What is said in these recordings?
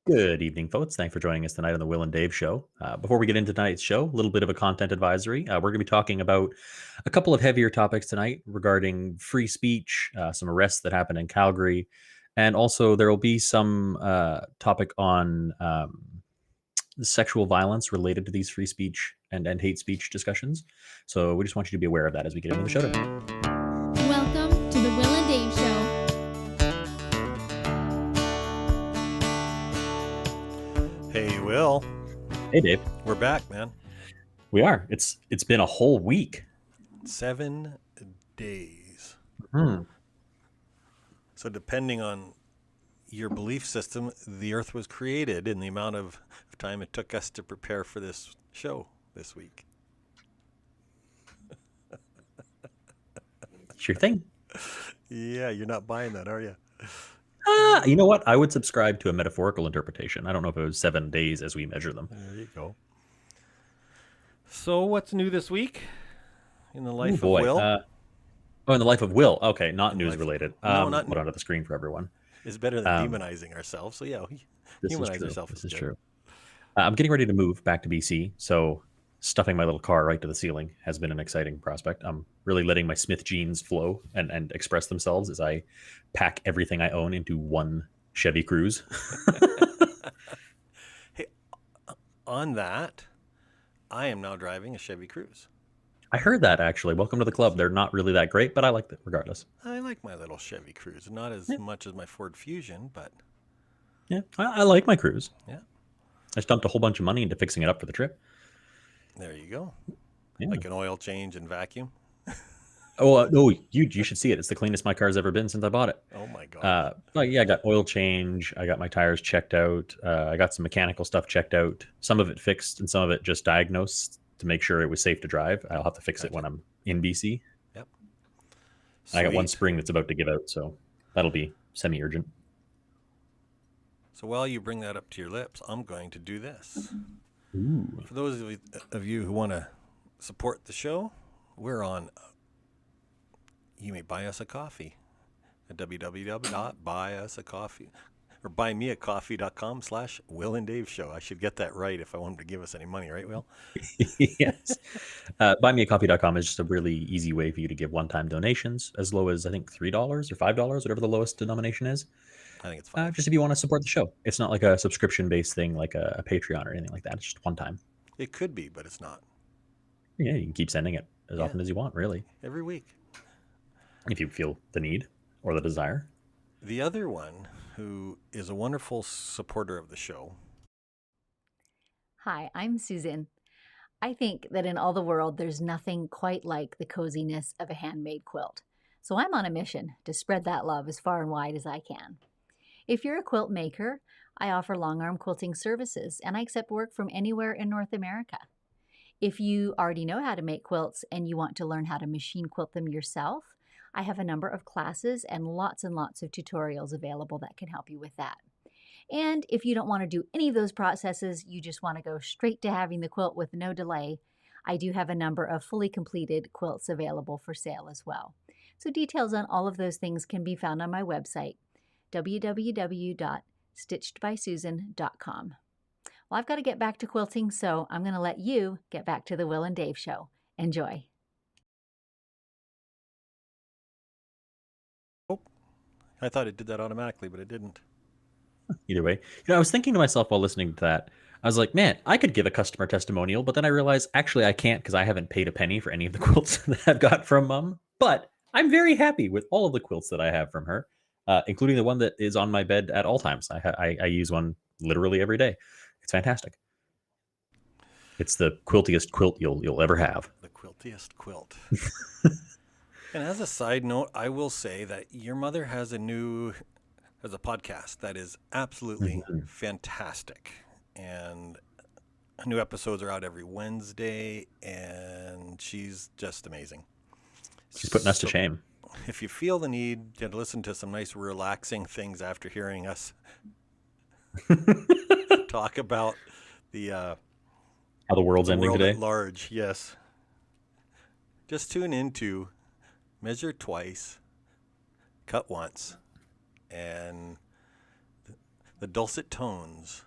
Good evening, folks. Thanks for joining us tonight on the Will and Dave Show. Before we get into tonight's show, a little bit of a content advisory. We're going to be talking about a couple of heavier topics tonight regarding free speech, some arrests that happened in Calgary, and also there will be some topic on sexual violence related to these free speech and hate speech discussions. So we just want you to be aware of that as we get into the show tonight. Welcome to the Will and Dave Show. Hey, Will. Hey, Dave. We're back, man. We are. It's been a whole week. 7 days. Hmm. So depending on your belief system, the Earth was created in the amount of time it took us to prepare for this show this week. It's your thing. Yeah, you're not buying that, are you? You know what? I would subscribe to a metaphorical interpretation. I don't know if it was 7 days as we measure them. There you go. So what's new this week in the Oh life of boy. Will? In the life of Will. Okay, not In the news life- related. No, not Put onto the screen for everyone. It's better than Um, demonizing ourselves. So yeah, This is humanize true. yourself This is is good. true. I'm getting ready to move back to BC, so stuffing my little car right to the ceiling has been an exciting prospect. I'm really letting my Smith genes flow and express themselves as I pack everything I own into one Chevy Cruze. Hey, on that, I am now driving a Chevy Cruze. I heard that actually. Welcome to the club. They're not really that great, but I like it regardless. I like my little Chevy Cruze. Not as Yeah. much as my Ford Fusion, but Yeah, I like my Cruze. yeah, I just dumped a whole bunch of money into fixing it up for the trip. there you go. Yeah. Like an oil change and vacuum. Oh, no, you should see it. It's the cleanest my car's ever been since I bought it. Oh my god. Yeah, I got oil change. I got my tires checked out. I got some mechanical stuff checked out. Some of it fixed and some of it just diagnosed to make sure it was safe to drive. I'll have to fix it when I'm in BC. Yep. I got one Sweet. spring that's about to give out, so that'll be semi-urgent. So while you bring that up to your lips, I'm going to do this. Ooh. For those of you who want to support the show, we're on. You may buy us a coffee at www.buyusacoffee or buymeacoffee.com/Will and Dave Show. I should get that right if I want them to give us any money, right, Will? Yes. Buymeacoffee.com is just a really easy way for you to give one-time donations, as low as I think $3 or $5, whatever the lowest denomination is. I think it's fine. Just if you want to support the show. It's not like a subscription-based thing like a Patreon or anything like that. It's just one time. It could be, but it's not. Yeah, you can keep sending it as Yeah. often as you want, really, Every week. if you feel the need or the desire. The other one, who is a wonderful supporter of the show. Hi, I'm Susan. I think that in all the world, there's nothing quite like the coziness of a handmade quilt. So I'm on a mission to spread that love as far and wide as I can. If you're a quilt maker, I offer long arm quilting services and I accept work from anywhere in North America. If you already know how to make quilts and you want to learn how to machine quilt them yourself, I have a number of classes and lots of tutorials available that can help you with that. And if you don't want to do any of those processes, you just want to go straight to having the quilt with no delay, I do have a number of fully completed quilts available for sale as well. So details on all of those things can be found on my website, www.stitchedbysusan.com. Well, I've got to get back to quilting, so I'm going to let you get back to the Will and Dave Show. Enjoy. Oh, I thought it did that automatically, but it didn't. Either way, I was thinking to myself while listening to that, I was like, man, I could give a customer testimonial, but then I realized actually I can't because I haven't paid a penny for any of the quilts that I've got from Mom. But I'm very happy with all of the quilts that I have from her, including the one that is on my bed at all times. I use one literally every day. It's fantastic. It's the quiltiest quilt you'll ever have. The quiltiest quilt. And as a side note, I will say that your mother has a podcast that is absolutely fantastic. And new episodes are out every Wednesday, and she's just amazing. She's putting us to shame. If you feel the need to listen to some nice relaxing things after hearing us talk about the how the world's ending world today. at large, yes. Just tune into Measure Twice, Cut Once, and the dulcet tones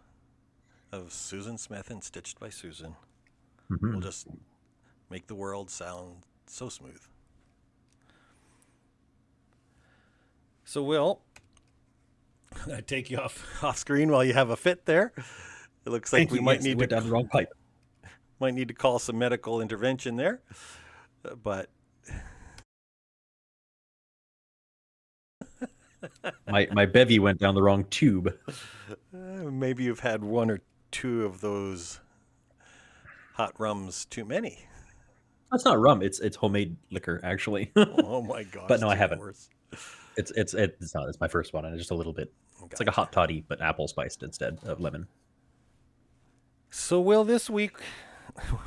of Susan Smith and Stitched by Susan will just make the world sound so smooth. So, Will, I take you off screen while you have a fit there. It looks like we might need went down the wrong pipe. Might need to call some medical intervention there, but my bevy went down the wrong tube. maybe you've had one or two of those hot rums too many. That's not rum. It's homemade liquor actually. Oh my gosh! But no, I it's haven't. worse. It's not. It's my first one, and it's just a little bit. It's like a hot toddy, but apple spiced instead of lemon. So, Will, this week,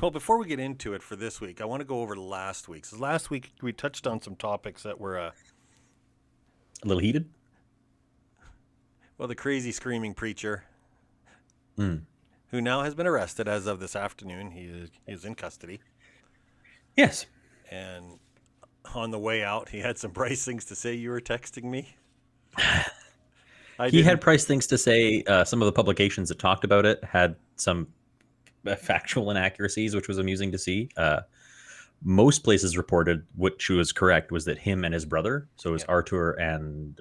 well, before we get into it for this week, I want to go over last week's. Last week we touched on some topics that were A little heated. Well, the crazy screaming preacher Mm. who now has been arrested as of this afternoon. He is in custody. Yes. And on the way out, he had some Bryce things to say. You were texting me. He had Price things to say. Some of the publications that talked about it had some factual inaccuracies, which was amusing to see. Most places reported, which was correct, was that him and his brother, so it was Arthur and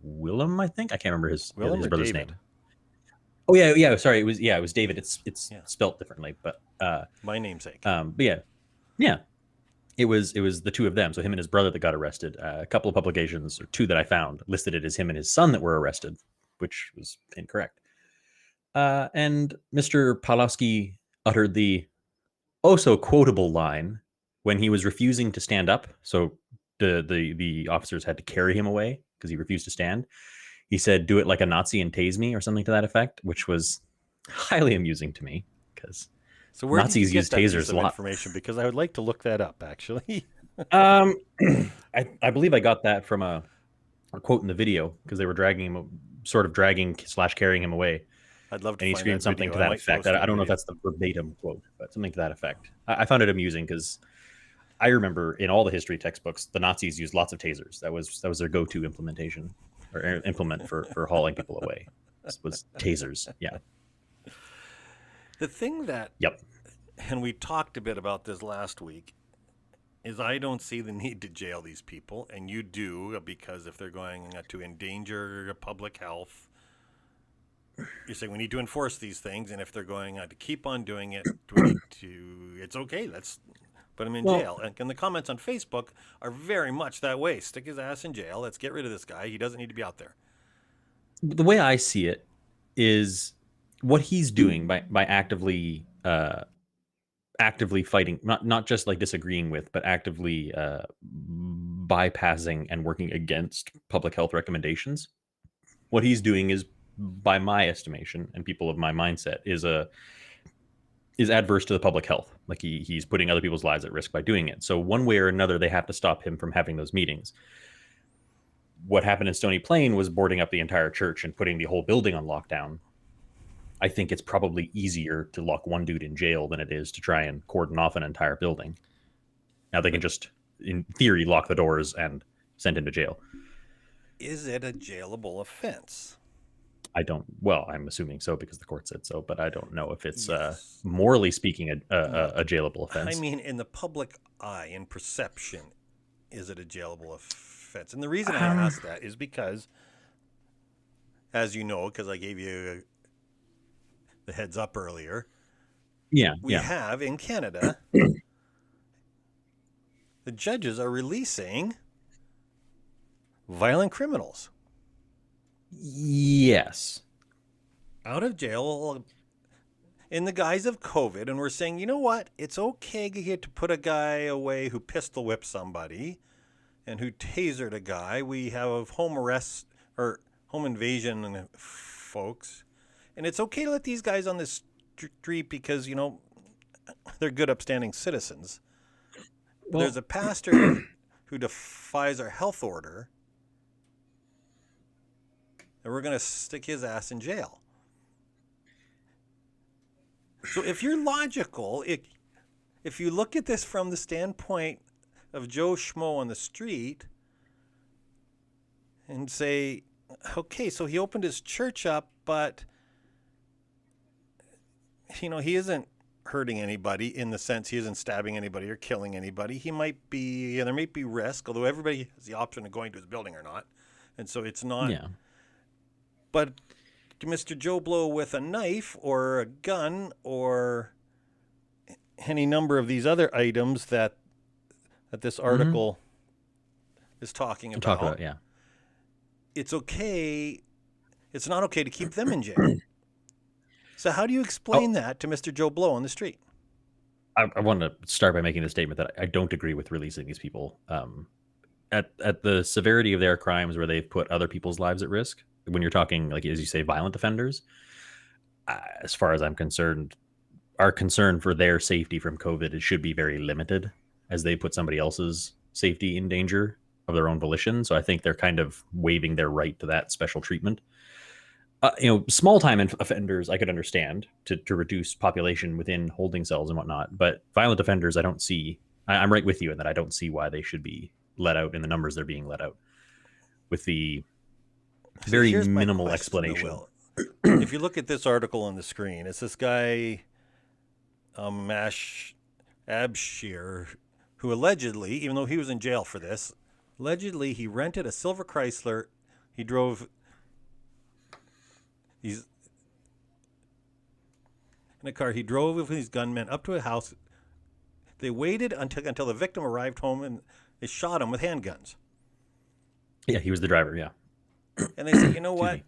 Willem, I think. I can't remember his brother's David? name. Oh yeah. Sorry, it was David. It's spelt differently, but my namesake. But yeah. It was the two of them, so him and his brother that got arrested. A couple of publications, or two that I found, listed it as him and his son that were arrested, which was incorrect. And Mr. Pawlowski uttered the so quotable line when he was refusing to stand up. So the officers had to carry him away because he refused to stand. He said, "Do it like a Nazi and tase me," or something to that effect, which was highly amusing to me because so where Nazis did you get use that tasers piece of a lot. Information, because I would like to look that up actually. I believe I got that from a quote in the video because they were dragging / carrying him away. I'd love to. And he find screamed that something video. to that effect. I don't know if that's the verbatim quote, but something to that effect. I found it amusing because I remember in all the history textbooks, the Nazis used lots of tasers. That was their go-to implementation or implement for hauling people away. Was tasers. Yeah. The thing that, and we talked a bit about this last week, is I don't see the need to jail these people, and you do, because if they're going to endanger public health, you're saying we need to enforce these things, and if they're going to keep on doing it, it's okay, let's put him in jail. And the comments on Facebook are very much that way. Stick his ass in jail. Let's get rid of this guy. He doesn't need to be out there. The way I see it is what he's doing by actively fighting, not just like disagreeing with, but actively bypassing and working against public health recommendations. What he's doing is, by my estimation and people of my mindset, is adverse to the public health. Like he's putting other people's lives at risk by doing it. So one way or another, they have to stop him from having those meetings. What happened in Stony Plain was boarding up the entire church and putting the whole building on lockdown. I think it's probably easier to lock one dude in jail than it is to try and cordon off an entire building. Now they can just, in theory, lock the doors and send him to jail. Is it a jailable offense? I'm assuming so because the court said so, but I don't know if it's morally speaking a jailable offense. I mean, in the public eye, in perception, is it a jailable offense? And the reason I ask that is because, as you know, because I gave you the heads up earlier, we have in Canada, the judges are releasing violent criminals. Yes. Out of jail in the guise of COVID, and we're saying, you know what? It's okay to put a guy away who pistol whipped somebody and who tasered a guy. We have home arrest or home invasion folks, and it's okay to let these guys on the street because, you know, they're good, upstanding citizens. Well, there's a pastor who defies our health order, and we're going to stick his ass in jail. So if you're logical, if you look at this from the standpoint of Joe Schmo on the street and say, okay, so he opened his church up, but, you know, he isn't hurting anybody in the sense he isn't stabbing anybody or killing anybody. He might be, there might be risk, although everybody has the option of going to his building or not. And so it's not. Yeah. But Mr. Joe Blow with a knife or a gun or any number of these other items that this article is talking about. It's okay. It's not okay to keep them in jail. So how do you explain that to Mr. Joe Blow on the street? I want to start by making the statement that I don't agree with releasing these people. At the severity of their crimes where they've put other people's lives at risk, when you're talking, like, as you say, violent offenders, as far as I'm concerned, our concern for their safety from COVID, it should be very limited as they put somebody else's safety in danger of their own volition. So I think they're kind of waiving their right to that special treatment. Small time offenders I could understand to reduce population within holding cells and whatnot, but violent offenders I don't see. I'm right with you in that I don't see why they should be let out in the numbers they're being let out with the See, very here's my minimal question, though, explanation. Will. If you look at this article on the screen, it's this guy, Mash Abshir, who allegedly, even though he was in jail for this, allegedly he rented a silver Chrysler. He drove. He's in a car. He drove with these gunmen up to a house. They waited until the victim arrived home, and they shot him with handguns. Yeah, he was the driver. Yeah. And they said, you know Excuse what? me.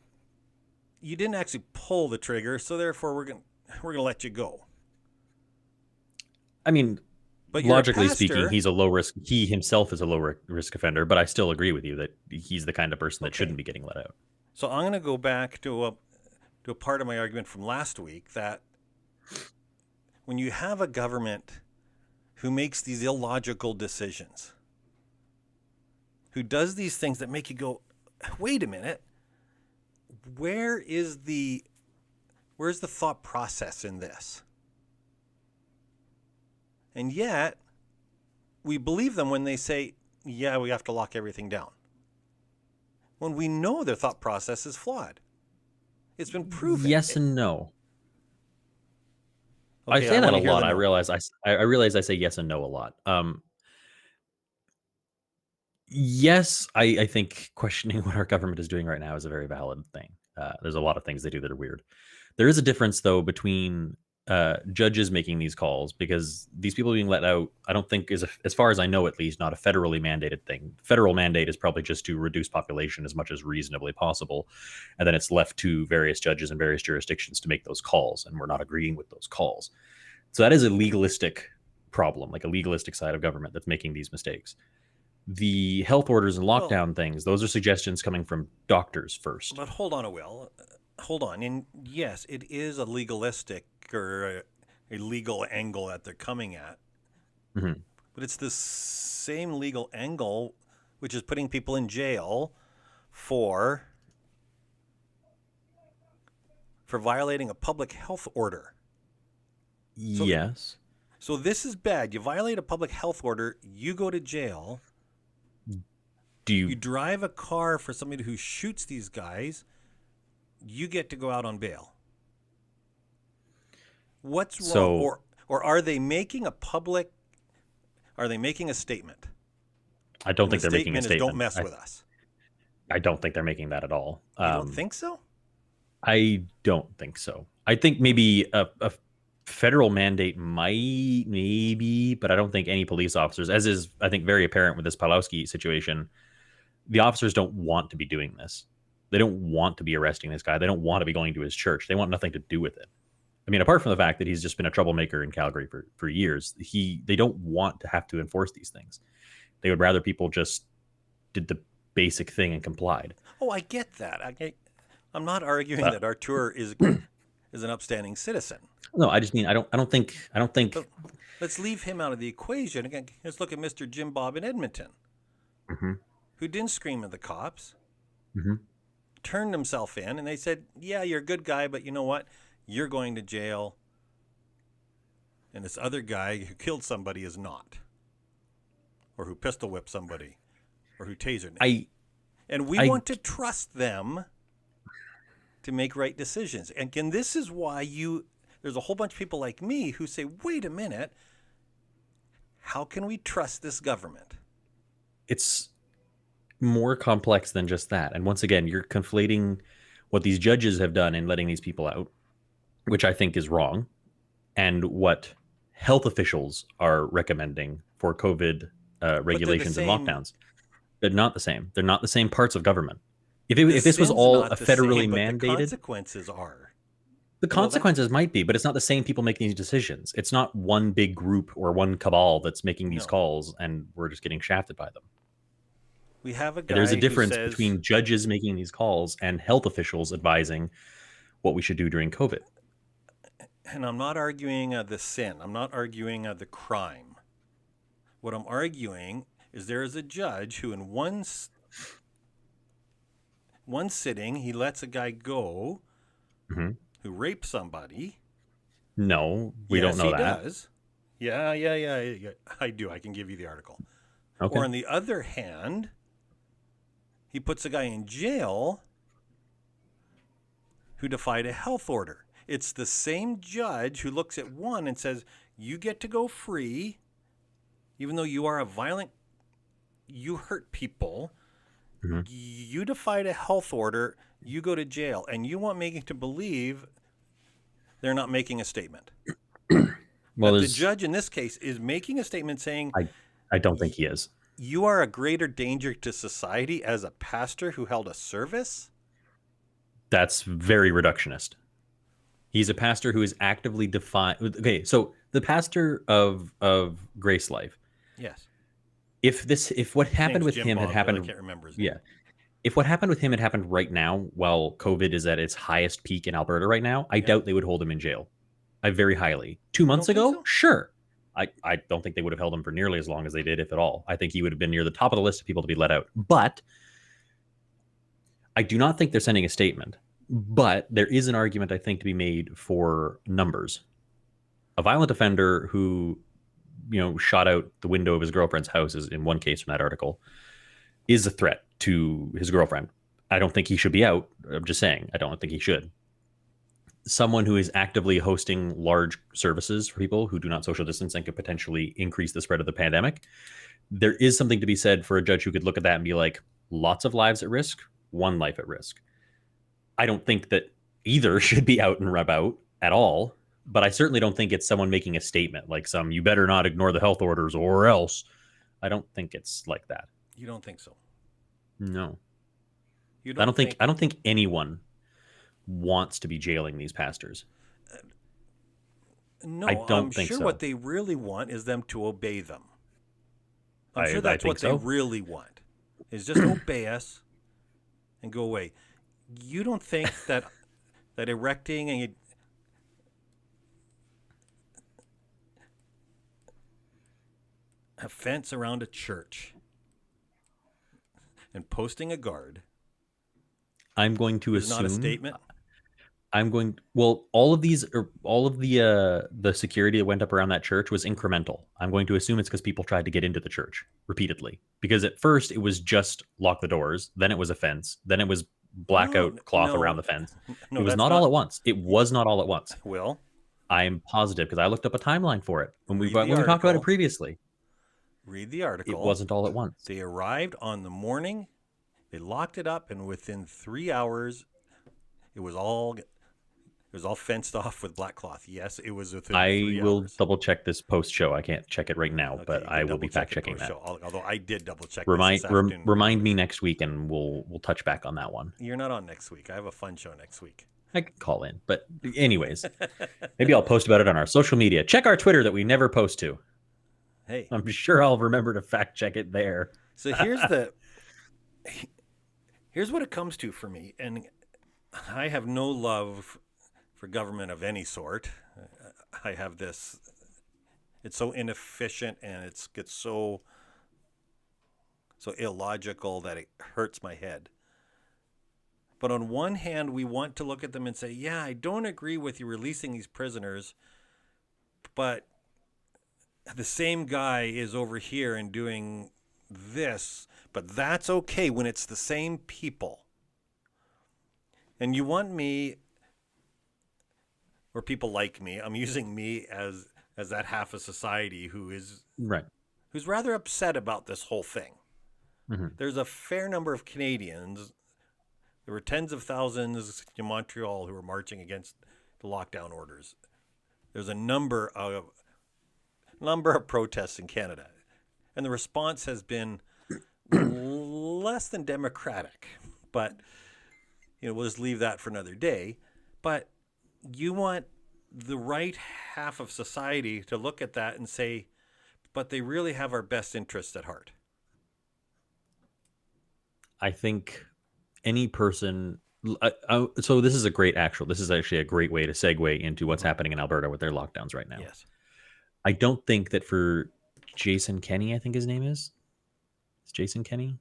You didn't actually pull the trigger, so therefore we're gonna let you go. I mean, But you're a logically pastor. speaking, he's a low risk. He himself is a low risk offender, but I still agree with you that he's the kind of person that Okay. shouldn't be getting let out. So I'm going to go back to a part of my argument from last week that when you have a government who makes these illogical decisions, who does these things that make you go, wait a minute, where's the thought process in this? And yet, we believe them when they say, yeah, we have to lock everything down. When we know their thought process is flawed. It's been proven. Yes and no. I Okay, say that wanna a hear lot. the I no. realize I realize I say yes and no a lot. Yes, I think questioning what our government is doing right now is a very valid thing. There's a lot of things they do that are weird. There is a difference, though, between judges making these calls, because these people being let out, I don't think is, as far as I know, at least, not a federally mandated thing. Federal mandate is probably just to reduce population as much as reasonably possible, and then it's left to various judges in various jurisdictions to make those calls, and we're not agreeing with those calls. So that is a legalistic problem, like a legalistic side of government that's making these mistakes. The health orders and Well, lockdown things, those are suggestions coming from doctors first. but hold on, Will. Hold on. And yes, it is a legalistic or a legal angle that they're coming at. Mhm. But it's the same legal angle, which is putting people in jail for violating a public health order. Yes. So this is bad. You violate a public health order, you go to jail. Do You you? drive a car for somebody who shoots these guys, you get to go out on bail. What's wrong? So Or are they making a statement? I don't And think the they're making a statement is statement. don't mess with us. I don't think they're making that at all. You don't think so? I don't think so. I think maybe a federal mandate might, maybe, but I don't think any police officers, as is, I think, very apparent with this Pawlowski situation, the officers don't want to be doing this. They don't want to be arresting this guy. They don't want to be going to his church. They want nothing to do with it. I mean, apart from the fact that he's just been a troublemaker in Calgary for years, they don't want to have to enforce these things. They would rather people just did the basic thing and complied. Oh, I get that. I'm not arguing But- that Artur is an upstanding citizen. No, I just mean I don't think But let's leave him out of the equation. Again, let's look at Mr. Jim Bob in Edmonton, Mhm. who didn't scream at the cops, Mhm. turned himself in, and they said, yeah, you're a good guy, but you know what? You're going to jail. And this other guy who killed somebody is not. Or who pistol whipped somebody. Or who tasered. And we I- want to trust them to make right decisions. And again, this is why there's a whole bunch of people like me who say, wait a minute, how can we trust this government? It's more complex than just that. And once again, you're conflating what these judges have done in letting these people out, which I think is wrong, and what health officials are recommending for COVID regulations and same. lockdowns. They're not the same. They're not the same parts of government. If The this was sin's all not a the federally same, but mandated, the consequences are. the Well, consequences might be, but it's not the same people making these decisions. It's not one big group or one cabal that's making these No. calls, and we're just getting shafted by them. We have a guy There's a who difference says, between judges making these calls and health officials advising what we should do during COVID. and I'm not arguing the sin. I'm not arguing the crime. What I'm arguing is there is a judge who in one sitting, he lets a guy go hmm who raped somebody. No, we Yes, don't know he that. does. Yeah. I do. I can give you the article. Okay. Or on the other hand, he puts a guy in jail who defied a health order. It's the same judge who looks at one and says, you get to go free, even though you are you hurt people, hmm you defied a health order, you go to jail. And you want me to believe they're not making a statement. Well, That the judge in this case is making a statement saying, I don't think he is. you are a greater danger to society as a pastor who held a service? That's very reductionist. He's a pastor who is actively defined. Okay, so the pastor of Grace Life. Yes. If what His happened name's with Jim him had Bogdan. happened, I can't remember his name. yeah. If what happened with him had happened right now, while COVID is at its highest peak in Alberta right now, I doubt they would hold him in jail. I very highly. 2 months don't think ago, so? sure. I don't think they would have held him for nearly as long as they did, if at all. I think he would have been near the top of the list of people to be let out. But I do not think they're sending a statement. But there is an argument, I think, to be made for numbers. A violent offender who, shot out the window of his girlfriend's house, is in one case from that article, is a threat to his girlfriend. I don't think he should be out. I'm just saying, I don't think he should. Someone who is actively hosting large services for people who do not social distance and could potentially increase the spread of the pandemic. There is something to be said for a judge who could look at that and be like, lots of lives at risk, one life at risk. I don't think that either should be out and about at all, but I certainly don't think it's someone making a statement like you better not ignore the health orders or else. I don't think it's like that. You don't think so? No. You I don't think anyone wants to be jailing these pastors. No, I don't I'm think sure so. what they really want is them to obey them. I'm I sure that's think what so. they really want, is just obey us and go away. You don't think that erecting a fence around a church and posting a guard I'm going to is assume not a statement? all of the security that went up around that church was incremental. I'm going to assume it's because people tried to get into the church repeatedly. Because at first it was just lock the doors, then it was a fence, then it was blackout cloth around the fence. No, it was that's not all at once. It was not all at once. Will, I'm positive because I looked up a timeline for it when we Read the talked about it article. previously. read the article. It wasn't all at once. They arrived on the morning, they locked it up, and within 3 hours, it was all fenced off with black cloth. Yes, it was within 3 I will hours. double check this post show. I can't check it right now, Okay, but you I can will be double-check fact it checking that. post-show, although I did double check Remind this afternoon. remind me next week, and we'll touch back on that one. You're not on next week. I have a fun show next week. I can call in, but anyways, maybe I'll post about it on our social media. Check our Twitter that we never post to. Hey, I'm sure I'll remember to fact check it there. so here's what it comes to for me, and I have no love for government of any sort. I have this. It's so inefficient and it gets so illogical that it hurts my head. But on one hand, we want to look at them and say, yeah, I don't agree with you releasing these prisoners, but the same guy is over here and doing this, but that's okay when it's the same people. And you want me, or people like me, I'm using me as that half of society who's rather upset about this whole thing. Mm-hmm. There's a fair number of Canadians. There were tens of thousands in Montreal who were marching against the lockdown orders. There's a number of protests in Canada, and the response has been less than democratic. But we'll just leave that for another day. But you want the right half of society to look at that and say, but they really have our best interests at heart. I think any person. So this is actually a great way to segue into what's happening in Alberta with their lockdowns right now. Yes. I don't think that for Jason Kenney, I think his name is. It's Jason Kenney.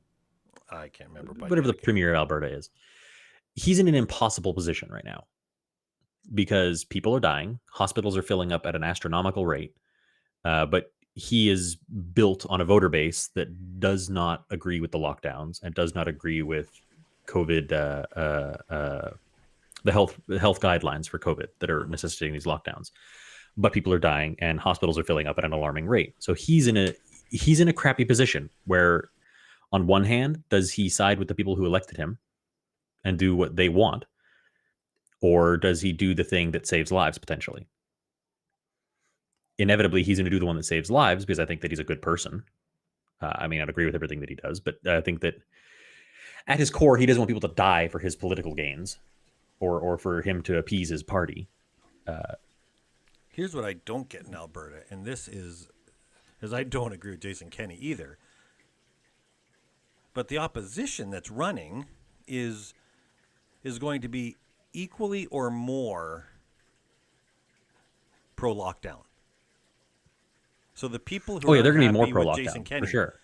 I can't remember, but whatever yeah, the premier of Alberta is, he's in an impossible position right now because people are dying, hospitals are filling up at an astronomical rate, but he is built on a voter base that does not agree with the lockdowns and does not agree with COVID, the health guidelines for COVID that are necessitating these lockdowns. But people are dying and hospitals are filling up at an alarming rate. So he's in a crappy position where, on one hand, does he side with the people who elected him and do what they want, or does he do the thing that saves lives potentially? Inevitably, he's going to do the one that saves lives because I think that he's a good person. I mean, I'd agree with everything that he does, but I think that at his core, he doesn't want people to die for his political gains or for him to appease his party. here's what I don't get in Alberta, and this is I don't agree with Jason Kenney either. But the opposition that's running is going to be equally or more pro lockdown. So the people who Oh yeah, are they're going to be more unhappy pro with Jason lockdown Kenney, for sure.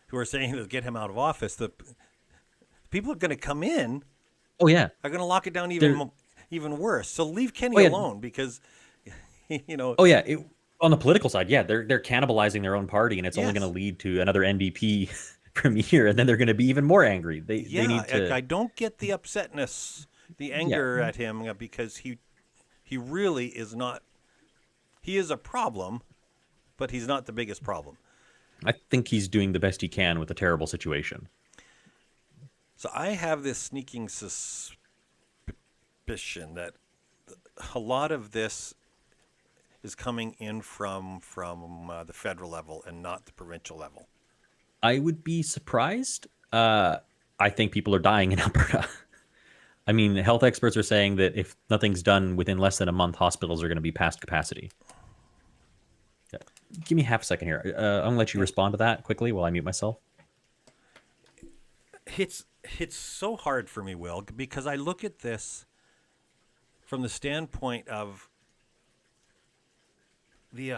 who are saying to get him out of office, the people who are going to come in Oh yeah, are going to lock it down They're- even worse. So leave Kenney Oh, yeah. alone because Oh yeah, on the political side, yeah, they're cannibalizing their own party, and it's only Yes. going to lead to another NDP premier, and then they're going to be even more angry. They need to. I don't get the upsetness, the anger at him because he really is not. He is a problem, but he's not the biggest problem. I think he's doing the best he can with a terrible situation. So I have this sneaking suspicion that a lot of this is coming in from the federal level and not the provincial level. I would be surprised. I think people are dying in Alberta. I mean, health experts are saying that if nothing's done within less than a month, hospitals are going to be past capacity. Give me half a second here. I'm going to let you respond to that quickly while I mute myself. It's so hard for me, Will, because I look at this from the standpoint of the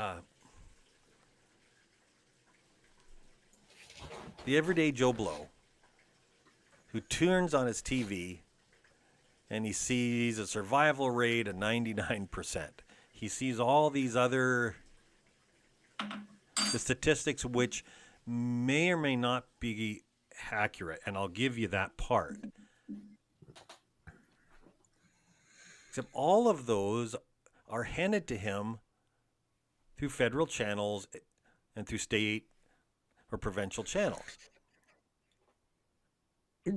everyday Joe Blow who turns on his TV and he sees a survival rate of 99%. He sees all these other the statistics which may or may not be accurate, and I'll give you that part. Except all of those are handed to him through federal channels and through state or provincial channels.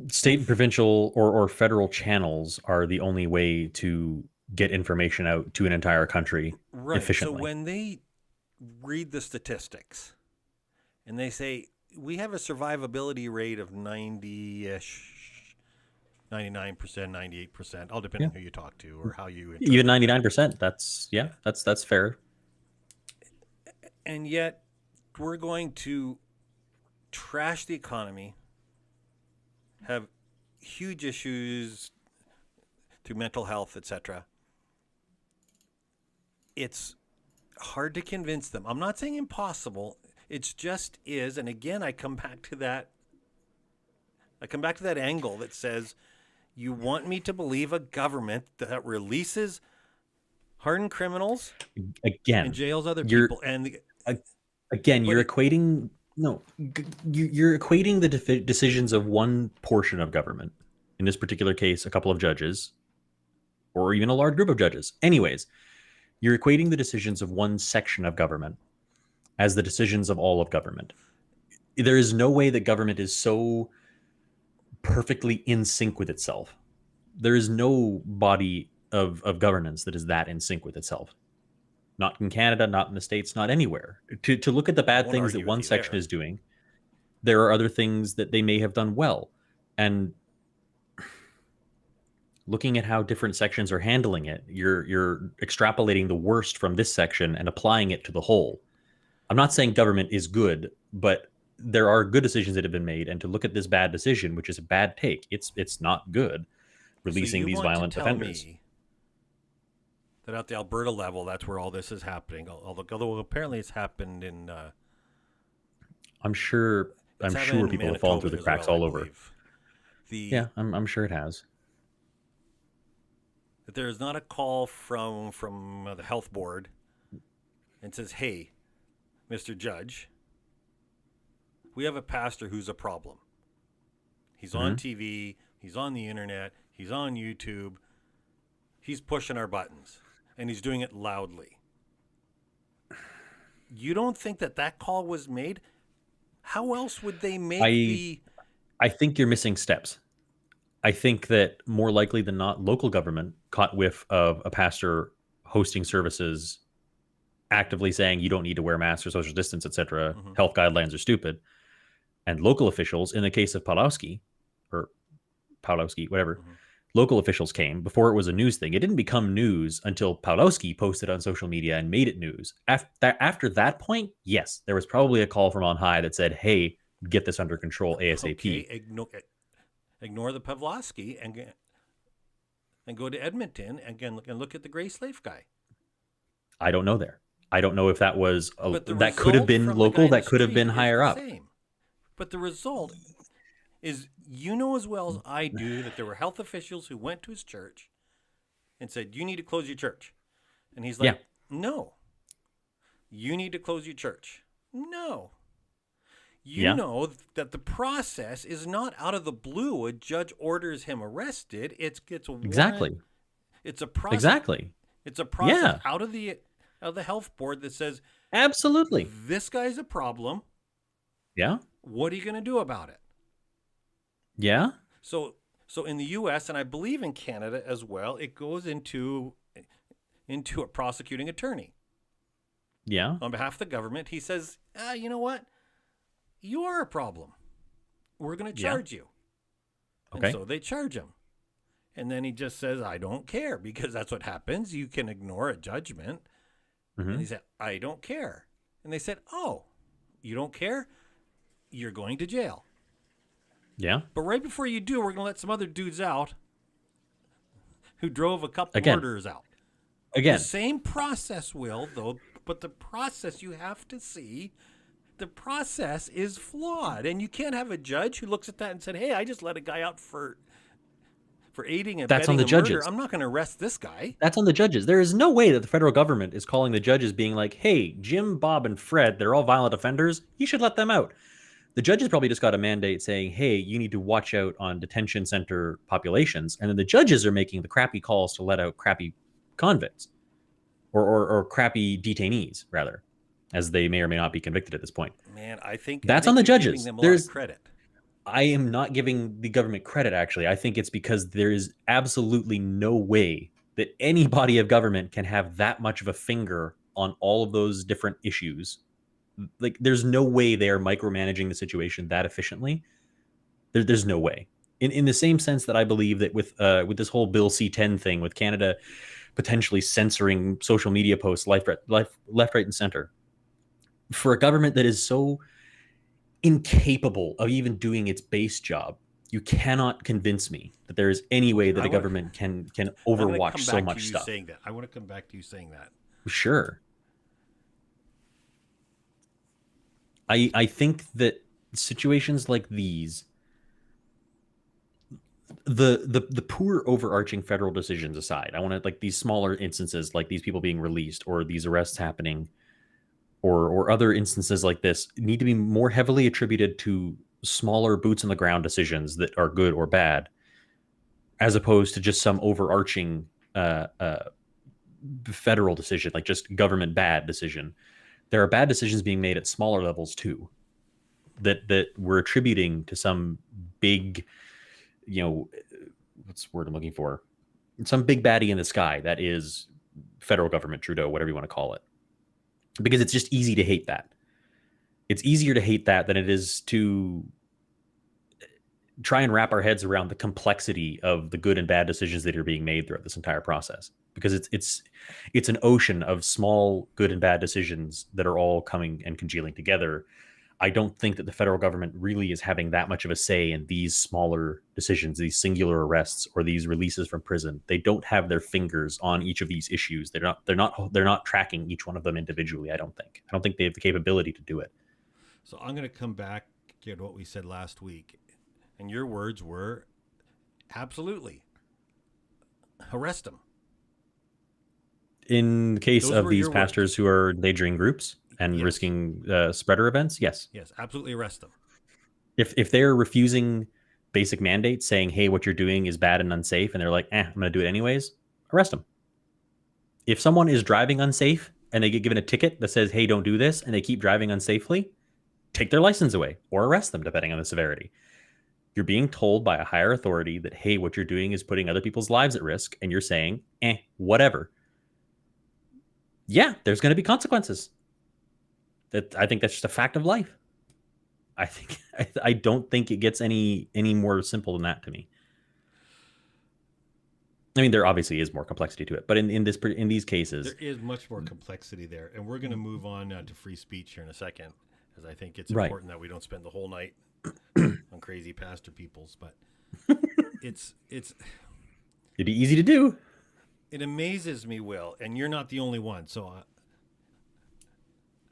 State and provincial or federal channels are the only way to get information out to an entire country efficiently. So when they read the statistics and they say, we have a survivability rate of 90-ish, 99%, 98%, all depending on who you talk to or how you interpret even 99%. That's fair. And yet we're going to trash the economy, have huge issues through mental health, etc. It's hard to convince them. I'm not saying impossible. It just is. And again, I come back to that angle that says, you want me to believe a government that releases hardened criminals Again, and jails other people. And you're equating you're equating the decisions of one portion of government, in this particular case a couple of judges or even a large group of judges. Anyways, you're equating the decisions of one section of government as the decisions of all of government. There is no way that government is so perfectly in sync with itself. There is no body of governance that is that in sync with itself. Not in Canada, not in the States, not anywhere. To look at the bad things that one section is doing, there are other things that they may have done well. And looking at how different sections are handling it, you're extrapolating the worst from this section and applying it to the whole. I'm not saying government is good, but there are good decisions that have been made. And to look at this bad decision, which is a bad take, it's not good, releasing these violent offenders. That at the Alberta level, that's where all this is happening. Although apparently it's happened in. I'm sure It's I'm happened sure in people have fallen through Manitoba the as cracks well, I all over. believe. Yeah, I'm sure it has. That there is not a call from the health board and says, "Hey, Mr. Judge, we have a pastor who's a problem. He's on TV, he's on the internet, he's on YouTube, he's pushing our buttons, and he's doing it loudly." You don't think that call was made? How else would they make I think you're missing steps. I think that more likely than not, local government caught whiff of a pastor hosting services actively saying you don't need to wear masks or social distance, etc. Health guidelines are stupid. And local officials, in the case of Pawlowski, or Pawlowski, whatever, local officials came before it was a news thing. It didn't become news until Pawlowski posted on social media and made it news. After that point, yes, there was probably a call from on high that said, hey, get this under control ASAP. Okay, ignore the Pawlowski and go to Edmonton and look at the Gray Slave guy. I don't know there. I don't know if that was that could have result been from the local, guy in the that could have been street is higher the up. same. But the result is, you know as well as I do that there were health officials who went to his church and said, "You need to close your church." And he's like, "No. You need to close your church." No. You know that the process is not out of the blue. A judge orders him arrested. It's Exactly. It's a process. Exactly. It's a process out of the health board that says, absolutely, this guy's a problem. Yeah. What are you going to do about it? Yeah. So in the U.S. and I believe in Canada as well, it goes into a prosecuting attorney. Yeah. On behalf of the government, he says, "You know what? You are a problem. We're going to charge you." Okay. And so they charge him. And then he just says, "I don't care," because that's what happens. You can ignore a judgment. And he said, "I don't care." And they said, "Oh, you don't care? You're going to jail." Yeah. But right before you do, we're going to let some other dudes out who drove a couple murderers out. Again. The same process, Will, though, but the process you have to see, the process is flawed. And you can't have a judge who looks at that and said, "Hey, I just let a guy out for aiding and That's on abetting the a murder. judges. I'm not going to arrest this guy." That's on the judges. There is no way that the federal government is calling the judges being like, "Hey, Jim, Bob, and Fred, they're all violent offenders. You should let them out." The judges probably just got a mandate saying, "Hey, you need to watch out on detention center populations." And then the judges are making the crappy calls to let out crappy convicts or crappy detainees, rather, as they may or may not be convicted at this point. Man, I think that's on the you're judges. giving them a lot of credit. I am not giving the government credit, actually. I think it's because there is absolutely no way that any body of government can have that much of a finger on all of those different issues. Like, there's no way they are micromanaging the situation that efficiently. There's no way. In the same sense that I believe that with this whole Bill C-10 thing, with Canada potentially censoring social media posts left, right, and center, for a government that is so incapable of even doing its base job, you cannot convince me that there is any way that a government can overwatch so much stuff. I want to come back to you saying that. Sure. I think that situations like these, the poor overarching federal decisions aside, I want to, like, these smaller instances like these people being released or these arrests happening or other instances like this need to be more heavily attributed to smaller boots on the ground decisions that are good or bad, as opposed to just some overarching federal decision, like just government bad decision. There are bad decisions being made at smaller levels too, that we're attributing to some big, what's the word I'm looking for? Some big baddie in the sky that is federal government, Trudeau, whatever you want to call it. Because it's just easy to hate that. It's easier to hate that than it is to try and wrap our heads around the complexity of the good and bad decisions that are being made throughout this entire process. Because it's an ocean of small good and bad decisions that are all coming and congealing together. I don't think that the federal government really is having that much of a say in these smaller decisions, these singular arrests or these releases from prison. They don't have their fingers on each of these issues. They're not tracking each one of them individually. I don't think they have the capability to do it. So I'm going to come back forget what we said last week. And your words were absolutely arrest them. In the case Those of were these your words. pastors who are endangering groups and Yes. risking spreader events, yes. Yes, absolutely arrest them. If they're refusing basic mandates, saying, hey, what you're doing is bad and unsafe, and they're like, I'm going to do it anyways, arrest them. If someone is driving unsafe and they get given a ticket that says, hey, don't do this, and they keep driving unsafely, take their license away or arrest them, depending on the severity. You're being told by a higher authority that, hey, what you're doing is putting other people's lives at risk, and you're saying, whatever. Yeah, there's going to be consequences. I think that's just a fact of life. I don't think it gets any more simple than that to me. I mean, there obviously is more complexity to it, but in these cases, there is much more complexity there. And we're going to move on to free speech here in a second, because I think it's Right. important that we don't spend the whole night on crazy pastor peoples. But it'd be easy to do. It amazes me, Will, and you're not the only one. So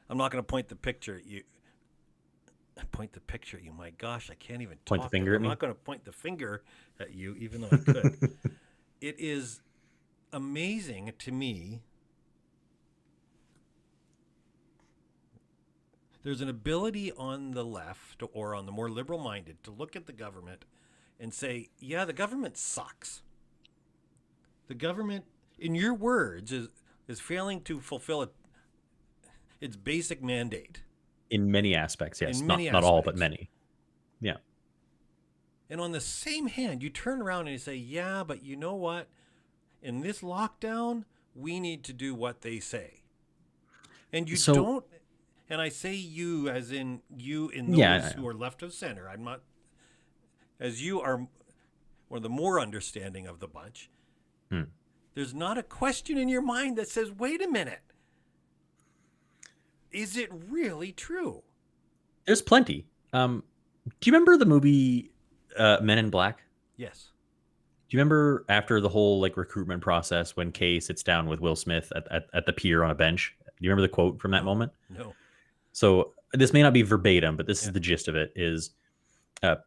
I'm not going to point the picture at you. Point the picture at you. My gosh, I can't even Point the finger at me? I'm not going to point the finger at you, even though I could. It is amazing to me. There's an ability on the left or on the more liberal-minded to look at the government and say, yeah, the government sucks. The government, in your words, is failing to fulfill its basic mandate. In many aspects, yes. In many not all, aspects. but many. Yeah. And on the same hand, you turn around and you say, yeah, but you know what? In this lockdown, we need to do what they say. And you don't, and I say you as in you in those who are left of center. I'm not, as you are, or the more understanding of the bunch. There's not a question in your mind that says, wait a minute. Is it really true? There's plenty. Do you remember the movie Men in Black? Yes. Do you remember after the whole recruitment process when Kay sits down with Will Smith at the pier on a bench? Do you remember the quote from that moment? No. So this may not be verbatim, but this is the gist of it is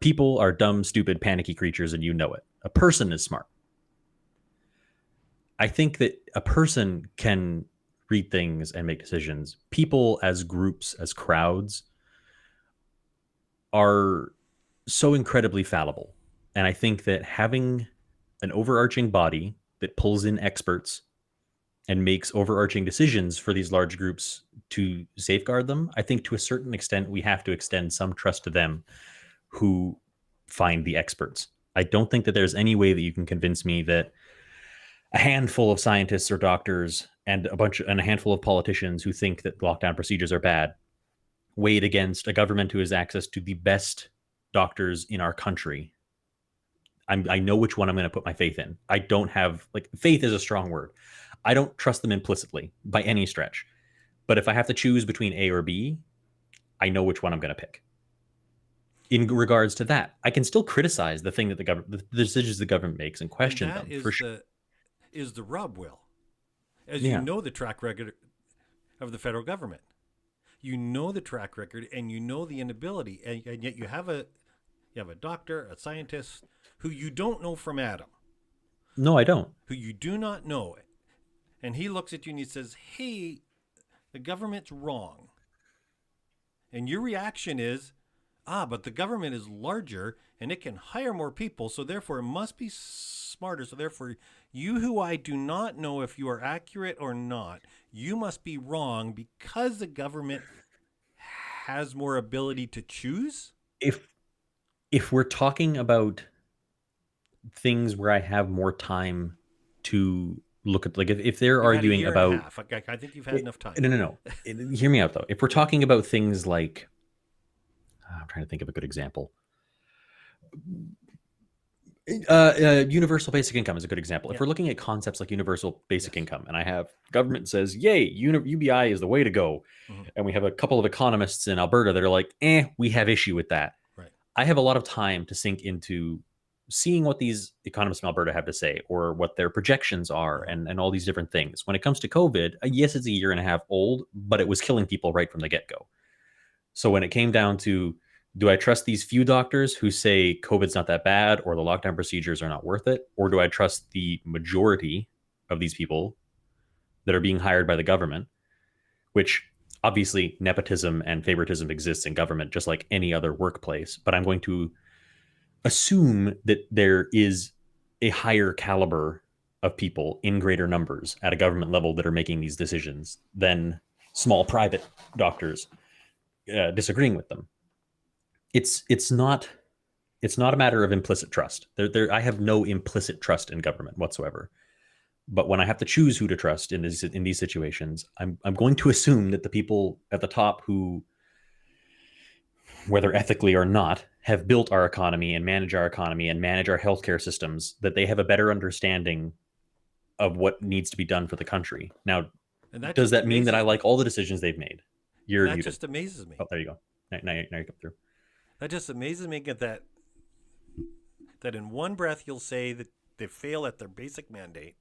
people are dumb, stupid, panicky creatures, and you know it. A person is smart. I think that a person can read things and make decisions. People as groups, as crowds, are so incredibly fallible. And I think that having an overarching body that pulls in experts and makes overarching decisions for these large groups to safeguard them, I think to a certain extent we have to extend some trust to them who find the experts. I don't think that there's any way that you can convince me that a handful of scientists or doctors and a handful of politicians who think that lockdown procedures are bad weighed against a government who has access to the best doctors in our country. I know which one I'm going to put my faith in. I don't have faith is a strong word. I don't trust them implicitly by any stretch. But if I have to choose between A or B, I know which one I'm going to pick. In regards to that, I can still criticize the thing that the decisions the government makes and question them. For sure. Is the rub, Will. As you know the track record of the federal government. You know the track record and you know the inability. And yet you have a doctor, a scientist who you don't know from Adam. No, I don't. Who you do not know. And he looks at you and he says, hey, the government's wrong. And your reaction is, but the government is larger and it can hire more people, so therefore it must be smarter. So therefore, you who I do not know if you are accurate or not, you must be wrong because the government has more ability to choose? If we're talking about things where I have more time to look at, if they're arguing about, I think you've had enough time. No. Hear me out though. If we're talking about things like, I'm trying to think of a good example. Universal basic income is a good example. If we're looking at concepts like universal basic income, and I have government says, yay, UBI is the way to go. And we have a couple of economists in Alberta that are like, we have issue with that. Right. I have a lot of time to sink into seeing what these economists in Alberta have to say or what their projections are and all these different things. When it comes to COVID, yes, it's a year and a half old, but it was killing people right from the get-go. So when it came down to Do I trust these few doctors who say COVID's not that bad or the lockdown procedures are not worth it? Or do I trust the majority of these people that are being hired by the government, which obviously nepotism and favoritism exists in government just like any other workplace, but I'm going to assume that there is a higher caliber of people in greater numbers at a government level that are making these decisions than small private doctors disagreeing with them. It's not a matter of implicit trust. I have no implicit trust in government whatsoever. But when I have to choose who to trust in these situations, I'm going to assume that the people at the top who, whether ethically or not, have built our economy and manage our healthcare systems, that they have a better understanding of what needs to be done for the country. Now, does that mean that I like all the decisions they've made? That just amazes me. Oh, there you go. Now you come through. That just amazes me that in one breath you'll say that they fail at their basic mandate.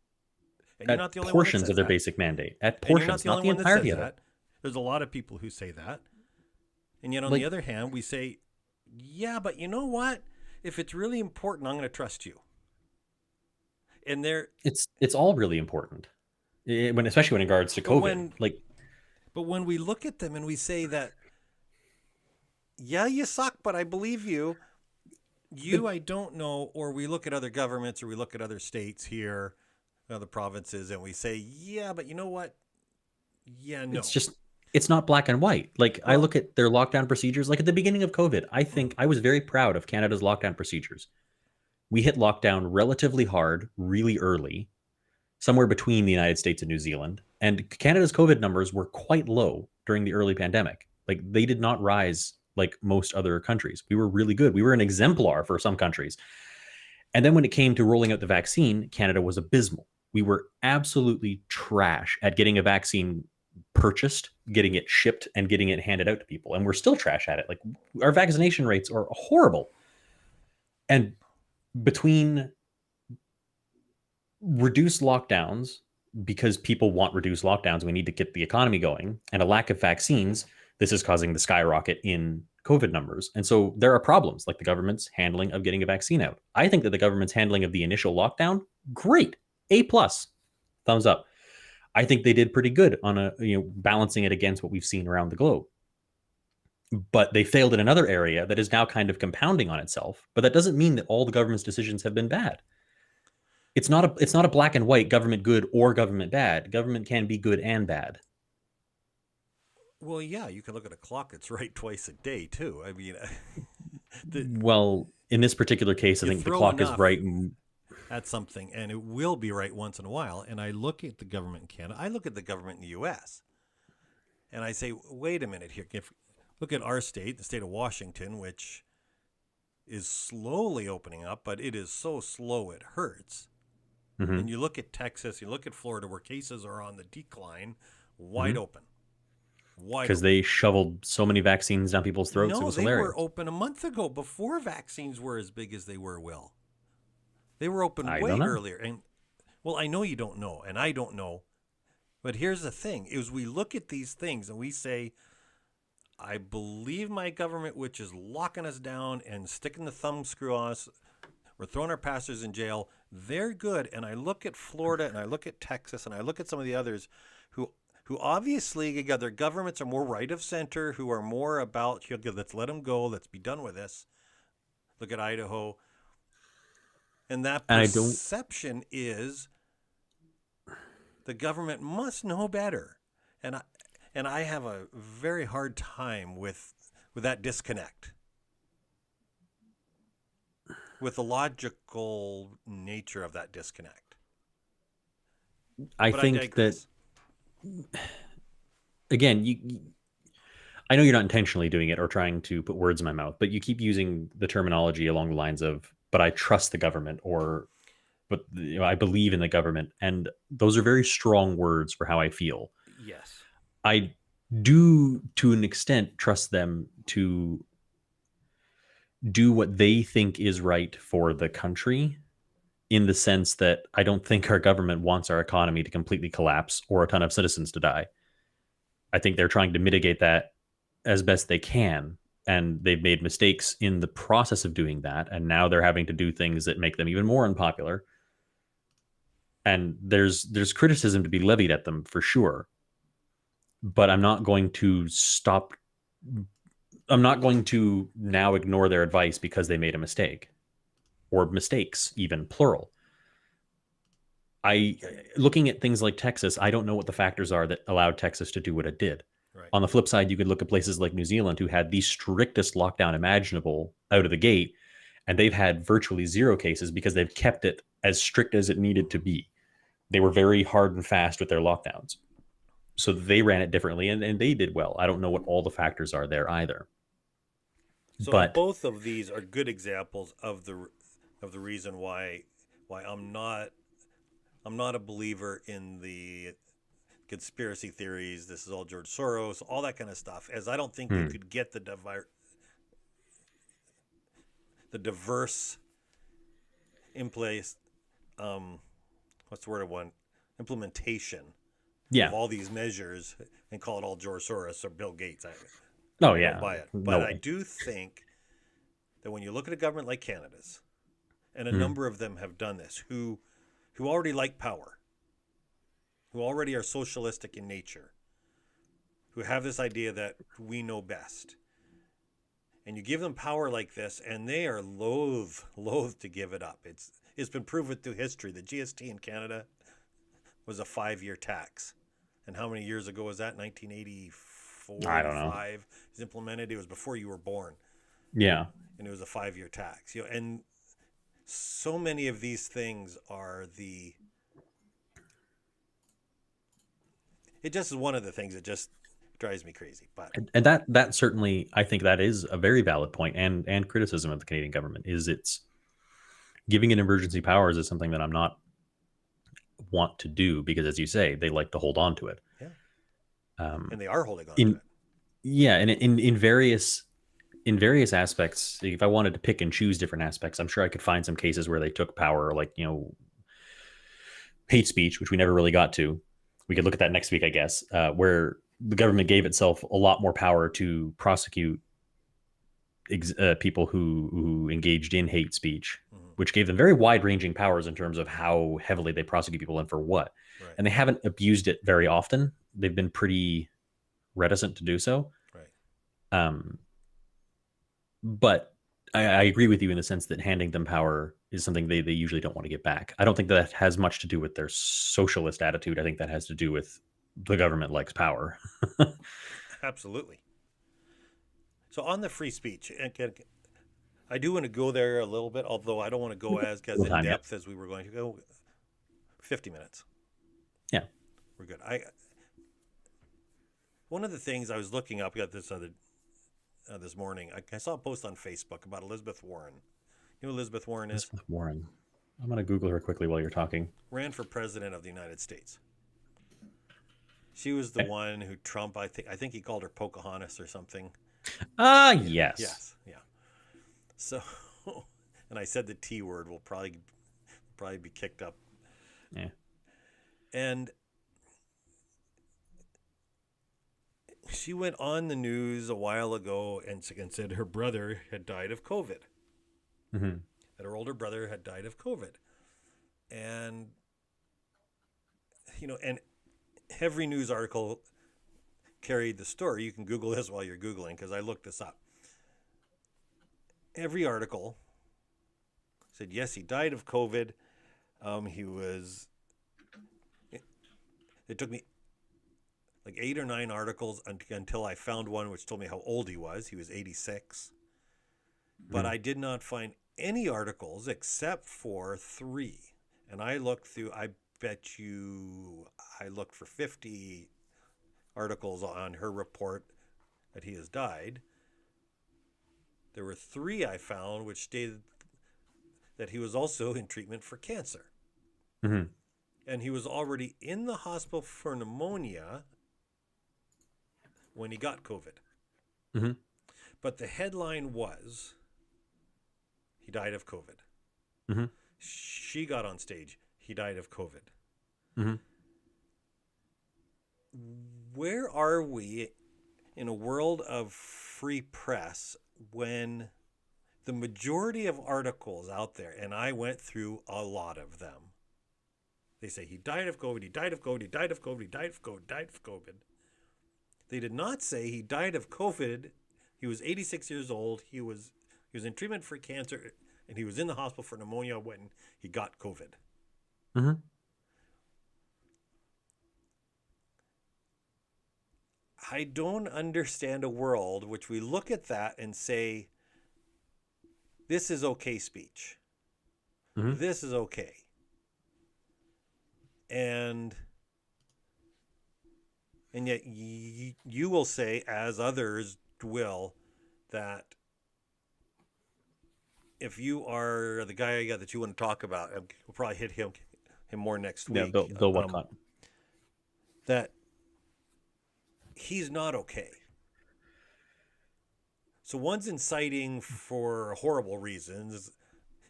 And you're not the only one that portions says of their that. basic mandate. At portions, not the entirety of it. There's a lot of people who say that. And yet on the other hand, we say, yeah, but you know what? If it's really important, I'm going to trust you. And it's all really important. Especially when in regards to COVID. But when we look at them and we say that, yeah, you suck, but I believe you. I don't know. Or we look at other governments or we look at other states here, other provinces, and we say, yeah, but you know what? Yeah, no. It's not black and white. I look at their lockdown procedures. Like at the beginning of COVID, I think I was very proud of Canada's lockdown procedures. We hit lockdown relatively hard, really early, somewhere between the United States and New Zealand. And Canada's COVID numbers were quite low during the early pandemic. They did not rise like most other countries. We were really good. We were an exemplar for some countries. And then when it came to rolling out the vaccine, Canada was abysmal. We were absolutely trash at getting a vaccine purchased, getting it shipped, and getting it handed out to people. And we're still trash at it. Our vaccination rates are horrible. And between reduced lockdowns, because people want reduced lockdowns, we need to get the economy going, and a lack of vaccines, this is causing the skyrocket in COVID numbers. And so there are problems like the government's handling of getting a vaccine out. I think that the government's handling of the initial lockdown, great. A+, thumbs up. I think they did pretty good on balancing it against what we've seen around the globe. But they failed in another area that is now kind of compounding on itself. But that doesn't mean that all the government's decisions have been bad. It's not a black and white government good or government bad. Government can be good and bad. Well, yeah, you can look at a clock. It's right twice a day, too. I mean, well, in this particular case, I think the clock is right at something, and it will be right once in a while. And I look at the government in Canada. I look at the government in the U.S., and I say, wait a minute here. Look at our state, the state of Washington, which is slowly opening up, but it is so slow it hurts. Mm-hmm. And you look at Texas, you look at Florida, where cases are on the decline, wide open. Because they shoveled so many vaccines down people's throats. No, it was they hilarious. were open a month ago before vaccines were as big as they were, Will. They were open way earlier. And well, I know you don't know, and I don't know. But here's the thing, is we look at these things and we say, I believe my government, which is locking us down and sticking the thumb screw on us. We're throwing our pastors in jail. They're good. And I look at Florida and I look at Texas and I look at some of the others who obviously, their governments are more right of center, who are more about, let's let them go, let's be done with this. Look at Idaho. And that perception is the government must know better. And I have a very hard time with that disconnect, with the logical nature of that disconnect. I think that, again, I know you're not intentionally doing it or trying to put words in my mouth, but you keep using the terminology along the lines of, but I trust the government, or, but I believe in the government. And those are very strong words for how I feel. Yes. I do, to an extent, trust them to do what they think is right for the country, in the sense that I don't think our government wants our economy to completely collapse or a ton of citizens to die. I think they're trying to mitigate that as best they can. and they've made mistakes in the process of doing that, and now they're having to do things that make them even more unpopular. And there's criticism to be levied at them for sure, but I'm not going to stop. I'm not going to now ignore their advice because they made a mistake, or mistakes, even plural. I Looking at things like Texas, I don't know what the factors are that allowed Texas to do what it did. Right. On the flip side, you could look at places like New Zealand, who had the strictest lockdown imaginable out of the gate, and they've had virtually zero cases because they've kept it as strict as it needed to be. They were very hard and fast with their lockdowns. So they ran it differently, and they did well. I don't know what all the factors are there either. So But both of these are good examples of the reason why I'm not a believer in the conspiracy theories. This is all George Soros, all that kind of stuff. As I don't think they could get the diverse in place. What's the word I want? Implementation yeah. of all these measures and call it all George Soros or Bill Gates. I Yeah. don't buy it. No But way. I do think that when you look at a government like Canada's, and a number of them have done this, who already like power, who already are socialistic in nature, who have this idea that we know best, and you give them power like this, and they are loath to give it up. It's been proven through history. The GST in Canada was a 5-year tax. And how many years ago was that? 1984, I don't know. 85. It was implemented. It was before you were born. Yeah. And it was a 5-year tax. And so many of these things are it just is one of the things that just drives me crazy. But And that certainly, I think that is a very valid point, and criticism of the Canadian government is it's giving it emergency powers is something that I'm not want to do, because, as you say, they like to hold on to it. yeah, Um, and they are holding on in to it. Yeah, and in various aspects, if I wanted to pick and choose different aspects, I'm sure I could find some cases where they took power, like, hate speech, which we never really got to. We could look at that next week, I guess, where the government gave itself a lot more power to prosecute people who engaged in hate speech, which gave them very wide-ranging powers in terms of how heavily they prosecute people and for what. Right. And they haven't abused it very often. They've been pretty reticent to do so. Right. But I agree with you in the sense that handing them power is something they usually don't want to get back. I don't think that has much to do with their socialist attitude. I think that has to do with the government likes power. Absolutely. So on the free speech, I do want to go there a little bit, although I don't want to go as in depth as we were going to go. 50 minutes. Yeah. We're good. One of the things I was looking up, got this this morning, I saw a post on Facebook about Elizabeth Warren. You know who Elizabeth Warren is? Elizabeth Warren. I'm going to Google her quickly while you're talking. Ran for president of the United States. She was the one who Trump, I think he called her Pocahontas or something. Yes. Yes, yeah. So, and I said the T word will probably be kicked up. Yeah. And she went on the news a while ago and said her brother had died of COVID. Mm-hmm. That her older brother had died of COVID. And, and every news article carried the story. You can Google this while you're Googling, because I looked this up. Every article said, yes, he died of COVID. It took me like 8 or 9 articles until I found one which told me how old he was. He was 86. But I did not find any articles except for 3. And I looked through, I looked for 50 articles on her report that he has died. There were 3 I found which stated that he was also in treatment for cancer. Mm-hmm. And he was already in the hospital for pneumonia when he got COVID. Mm-hmm. But the headline was, he died of COVID. Mm-hmm. She got on stage, he died of COVID. Mm-hmm. Where are we in a world of free press, when the majority of articles out there, and I went through a lot of them, they say he died of COVID, he died of COVID, he died of COVID, he died of COVID, died of COVID. They did not say he died of COVID. He was 86 years old. He was in treatment for cancer, and he was in the hospital for pneumonia when he got COVID. Mm-hmm. I don't understand a world which we look at that and say, this is okay speech. Mm-hmm. This is okay. And yet you will say, as others will, that if you are the guy that you want to talk about, we'll probably hit him more next week. Yeah, Bill Whatcott. That he's not okay. So one's inciting for horrible reasons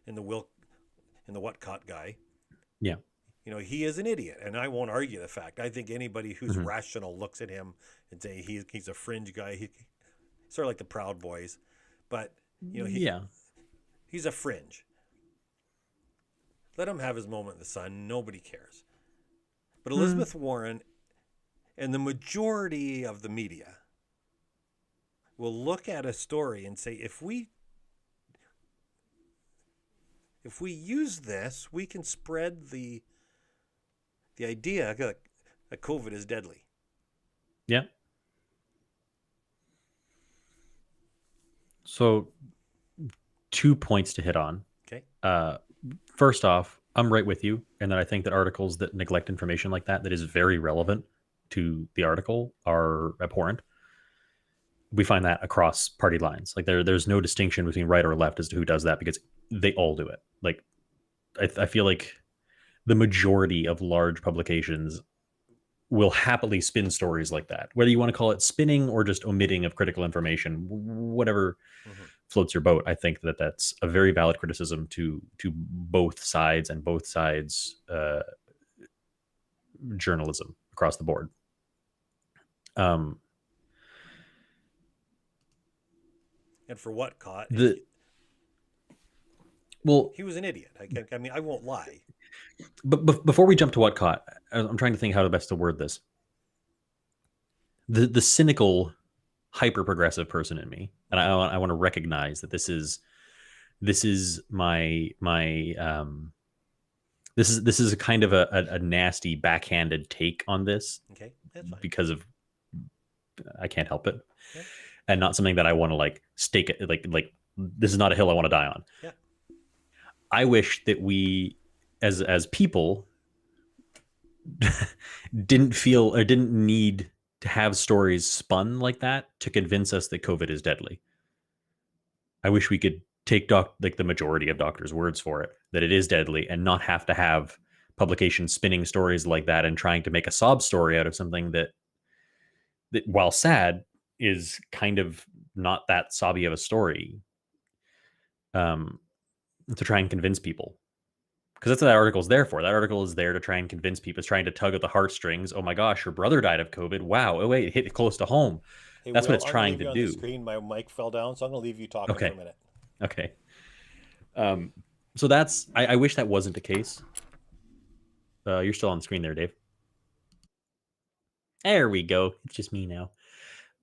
in the Whatcott guy. Yeah. You know, he is an idiot, and I won't argue the fact. I think anybody who's Mm-hmm. rational looks at him and say he's a fringe guy. He's sort of like the Proud Boys, but you know, he's a fringe. Let him have his moment in the sun. Nobody cares. But Elizabeth Warren and the majority of the media will look at a story and say, if we use this, we can spread the idea that COVID is deadly. Yeah. So 2 points to hit on. Okay. First off, I'm right with you, and that I think that articles that neglect information like that is very relevant to the article are abhorrent. We find that across party lines. Like there's no distinction between right or left as to who does that, because they all do it. Like I feel like the majority of large publications will happily spin stories like that, whether you want to call it spinning or just omitting of critical information, whatever floats your boat. I think that that's a very valid criticism to both sides and both sides journalism across the board. And for Whatcott, he was an idiot. I mean, I won't lie. But before we jump to Whatcott, I'm trying to think how to best to word this. The cynical, hyper progressive person in me, and I want to recognize that this is my this is a kind of a nasty backhanded take on this. Okay, that's fine. Because of I can't help it, yeah. And not something that I want to like stake it like this is not a hill I want to die on. Yeah. I wish that we as people didn't feel or didn't need to have stories spun like that to convince us that COVID is deadly. I wish we could take the majority of doctors' words for it, that it is deadly, and not have to have publications spinning stories like that and trying to make a sob story out of something that while sad is kind of not that sobby of a story, to try and convince people. Because that's what that article is there for. That article is there to try and convince people. It's trying to tug at the heartstrings. Oh my gosh, your brother died of COVID. Wow. Oh wait, it hit close to home. Hey, that's Will, what it's trying to on do. The screen, my mic fell down, so I'm going to leave you talking for a minute. Okay. So that's. I wish that wasn't the case. You're still on the screen there, Dave. There we go. It's just me now.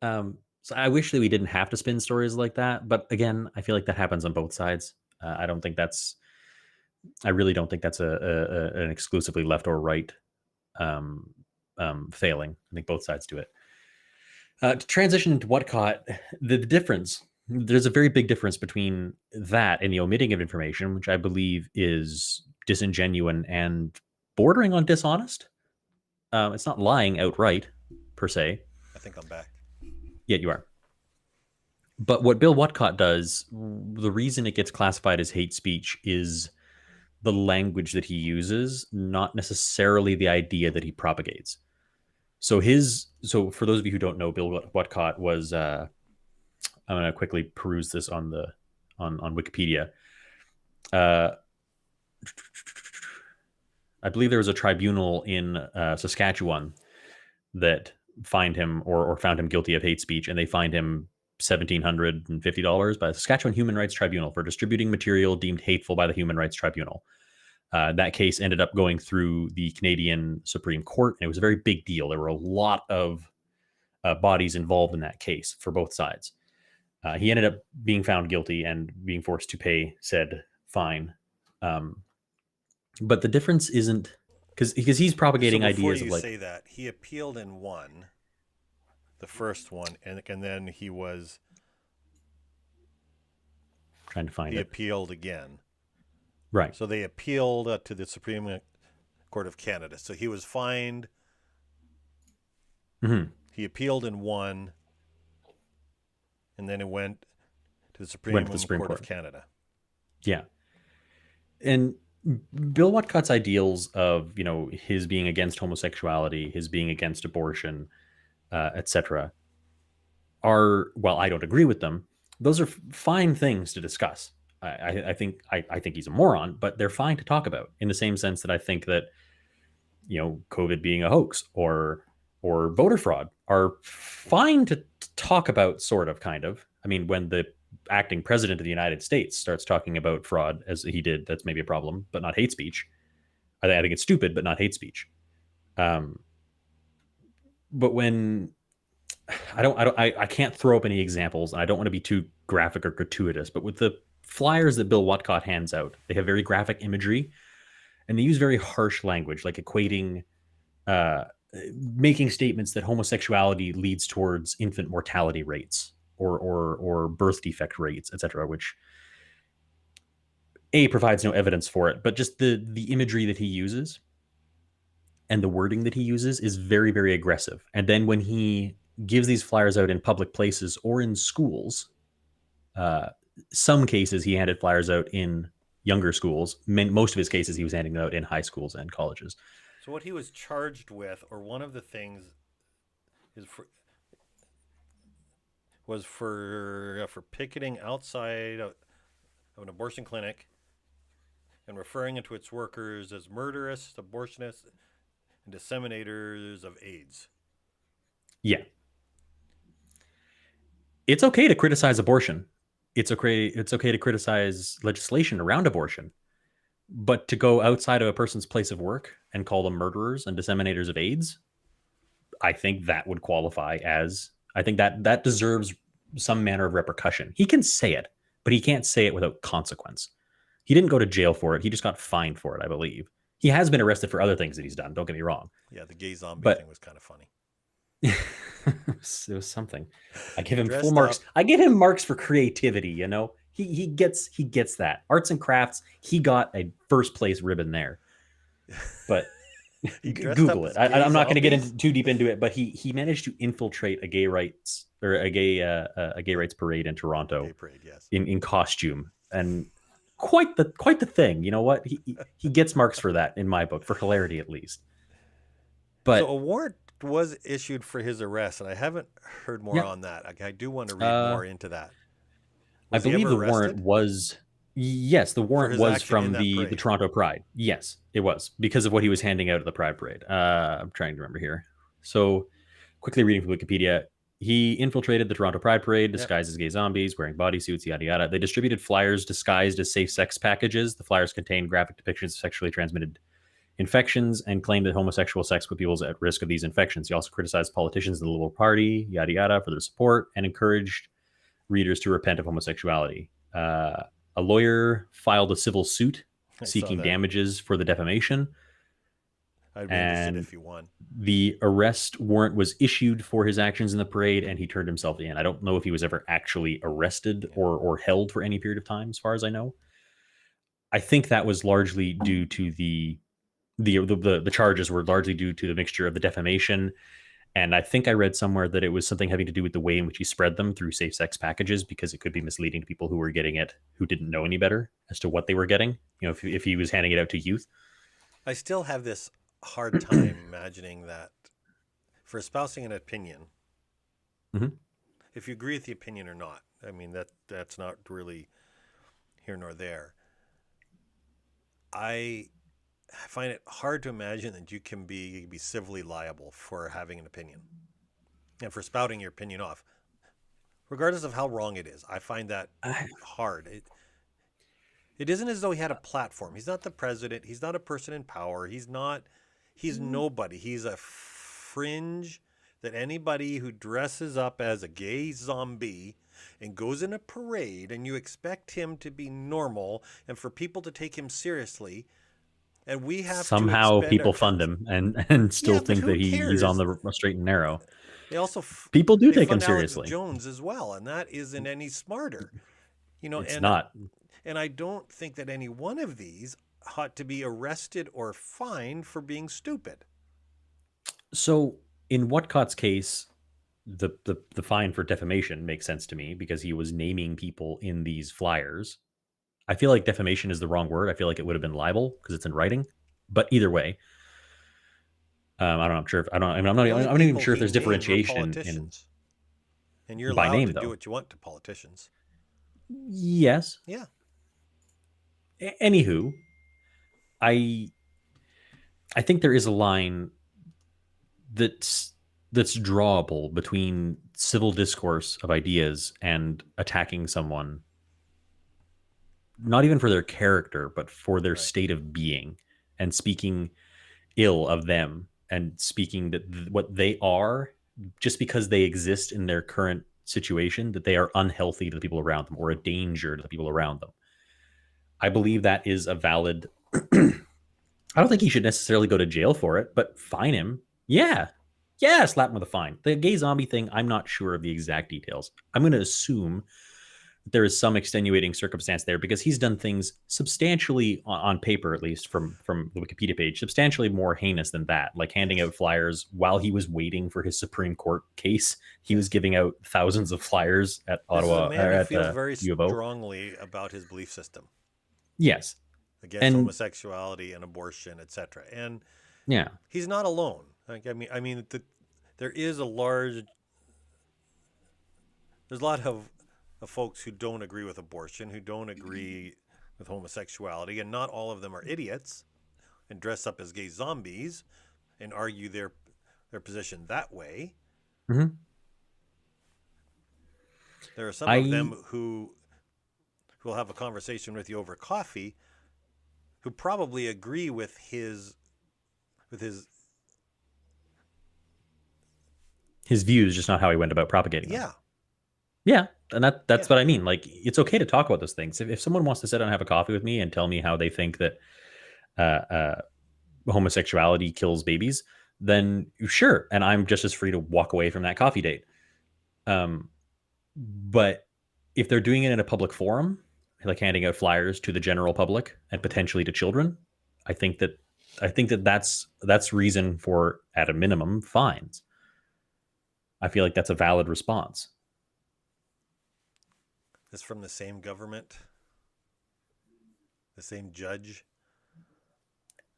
So I wish that we didn't have to spin stories like that. But again, I feel like that happens on both sides. I really don't think that's an exclusively left or right failing. I think both sides do it. To transition into Whatcott, the difference, there's a very big difference between that and the omitting of information, which I believe is disingenuous and bordering on dishonest. It's not lying outright, per se. I think I'm back. Yeah, you are. But what Bill Whatcott does, the reason it gets classified as hate speech is the language that he uses, not necessarily the idea that he propagates. So for those of you who don't know, Bill Whatcott was I'm going to quickly peruse this on Wikipedia. I believe there was a tribunal in Saskatchewan that fined him or found him guilty of hate speech, and they fined him $1,750 by the Saskatchewan Human Rights Tribunal for distributing material deemed hateful by the Human Rights Tribunal. That case ended up going through the Canadian Supreme Court, and it was a very big deal. There were a lot of bodies involved in that case for both sides. He ended up being found guilty and being forced to pay said fine. But the difference isn't because he's propagating So before ideas you of like say that, he appealed and won the first one, and then he trying to find it. appealed again. Right. So they appealed to the Supreme Court of Canada. So he was fined. Mm-hmm. He appealed and won, and then it went to the Supreme Court of Canada. Yeah. And Bill Whatcott's ideals of, his being against homosexuality, his being against abortion, etc., are, while I don't agree with them, those are fine things to discuss. I think he's a moron, but they're fine to talk about in the same sense that I think that, COVID being a hoax or voter fraud are fine to talk about, sort of, kind of. I mean, when the acting president of the United States starts talking about fraud as he did, that's maybe a problem, but not hate speech. I think it's stupid, but not hate speech. But when I can't throw up any examples, and I don't want to be too graphic or gratuitous, but with the flyers that Bill Whatcott hands out, they have very graphic imagery, and they use very harsh language, like equating, making statements that homosexuality leads towards infant mortality rates or birth defect rates, etc., which provides no evidence for it, but just the imagery that he uses and the wording that he uses is very, very aggressive. And then when he gives these flyers out in public places or in schools, some cases he handed flyers out in younger schools. Most of his cases he was handing them out in high schools and colleges. So what he was charged with, or one of the things, was for picketing outside of an abortion clinic and referring to its workers as murderous, abortionists, and disseminators of AIDS. Yeah. It's okay to criticize abortion. It's okay to criticize legislation around abortion. But to go outside of a person's place of work and call them murderers and disseminators of AIDS, I think that would qualify as, I think that deserves some manner of repercussion. He can say it, but he can't say it without consequence. He didn't go to jail for it. He just got fined for it, I believe. He has been arrested for other things that he's done. Don't get me wrong. Yeah, the gay zombie thing was kind of funny. It was something. I give him full marks. I give him marks for creativity. He gets that. Arts and crafts. He got a first place ribbon there. But Google it. I'm not going to get too deep into it. But he managed to infiltrate a gay rights parade in Toronto. Gay parade, yes. In costume, and quite the thing. You know what? He gets marks for that in my book, for hilarity at least. But so a warrant was issued for his arrest, and I haven't heard more on that. I do want to read more into that. I believe the warrant was, yes, the warrant was from the Toronto Pride. Yes, it was, because of what he was handing out at the Pride Parade. I'm trying to remember here. So quickly reading from Wikipedia, he infiltrated the Toronto Pride Parade disguised as gay zombies, wearing bodysuits, yada, yada. They distributed flyers disguised as safe sex packages. The flyers contained graphic depictions of sexually transmitted infections and claimed that homosexual sex put people at risk of these infections. He also criticized politicians in the Liberal Party, yada, yada, for their support, and encouraged readers to repent of homosexuality. A lawyer filed a civil suit seeking damages for the defamation. I'd be interested if you won. The arrest warrant was issued for his actions in the parade, and he turned himself in. I don't know if he was ever actually arrested or held for any period of time, as far as I know. I think that was largely due to the charges were largely due to the mixture of the defamation. And I think I read somewhere that it was something having to do with the way in which he spread them through safe sex packages, because it could be misleading to people who were getting it, who didn't know any better as to what they were getting. If he was handing it out to youth. I still have this hard time imagining that for espousing an opinion, if you agree with the opinion or not, I mean, that's not really here nor there. I find it hard to imagine that you can be civilly liable for having an opinion. and for spouting your opinion off, regardless of how wrong it is. I find that I, hard. It isn't as though he had a platform. He's not the president. He's not a person in power. He's nobody. He's a fringe that anybody who dresses up as a gay zombie and goes in a parade, and you expect him to be normal and for people to take him seriously, and we have to somehow expend people our fund him and still yeah, but think who that he's on cares? the straight and narrow. They also People do they take him fund Alex seriously. Jones as well, and that isn't any smarter, It's and not. and I don't think that any one of these ought to be arrested or fined for being stupid. So in Whatcott's case, the fine for defamation makes sense to me because he was naming people in these flyers. I feel like defamation is the wrong word. I feel like it would have been libel because it's in writing. But either way, I don't know. I'm sure. If, I don't. I mean, The only I'm not even people sure if he there's named were differentiation in politicians, and you're by allowed name to do though. what you want to politicians. Yes. Yeah, Anywho, I I think there is a line that's drawable between civil discourse of ideas and attacking someone, not even for their character, but for their right. state of being, and speaking ill of them and speaking that what they are, just because they exist in their current situation, that they are unhealthy to the people around them or a danger to the people around them. I believe that is a valid. I don't think he should necessarily go to jail for it, but fine him. Yeah. Yeah, slap him with a fine. The gay zombie thing, I'm not sure of the exact details. I'm going to assume there is some extenuating circumstance there because he's done things substantially, on paper at least, from the Wikipedia page, substantially more heinous than that, like handing Yes. out flyers while he was waiting for his Supreme Court case. He was Yes. giving out thousands of flyers at This is Ottawa, a man who at feels very U of O. strongly about his belief system Yes. against And homosexuality and abortion, etc. And yeah, he's not alone. Like, there is a large. There's a lot of folks who don't agree with abortion, who don't agree with homosexuality, and not all of them are idiots and dress up as gay zombies and argue their position that way. Mhm. There are some of them who will have a conversation with you over coffee, who probably agree with his views, just not how he went about propagating them. yeah. Yeah, and that's Yeah. what I mean. Like, it's okay to talk about those things. If someone wants to sit down and have a coffee with me and tell me how they think that homosexuality kills babies, then sure, and I'm just as free to walk away from that coffee date. But if they're doing it in a public forum, like handing out flyers to the general public and potentially to children, I think that's reason for, at a minimum, fines. I feel like that's a valid response. It's from the same government, the same judge